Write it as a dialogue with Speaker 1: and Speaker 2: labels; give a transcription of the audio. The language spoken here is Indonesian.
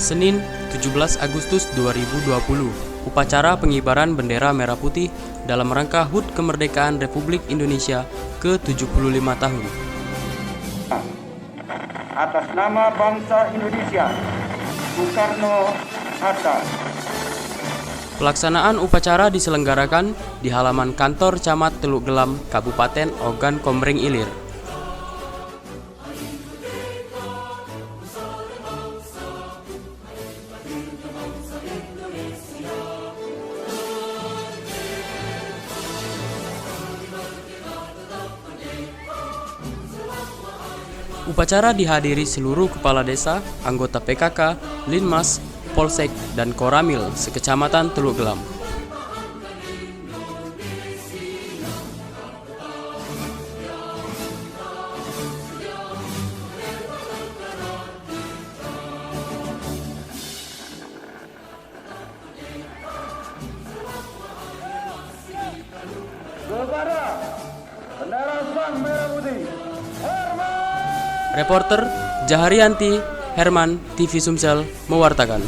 Speaker 1: Senin, 17 Agustus 2020, upacara pengibaran bendera merah putih dalam rangka HUT Kemerdekaan Republik Indonesia ke-75 tahun.
Speaker 2: Atas nama bangsa Indonesia, Soekarno-Hatta.
Speaker 1: Pelaksanaan upacara diselenggarakan di halaman kantor Camat Teluk Gelam, Kabupaten Ogan Komering Ilir. Upacara dihadiri seluruh kepala desa, anggota PKK, Linmas, Polsek, dan Koramil sekecamatan Teluk Gelam.
Speaker 2: Saudara, bendera sang merah putih. Herman!
Speaker 1: Reporter Jaharianti Herman, TV Sumsel, mewartakan.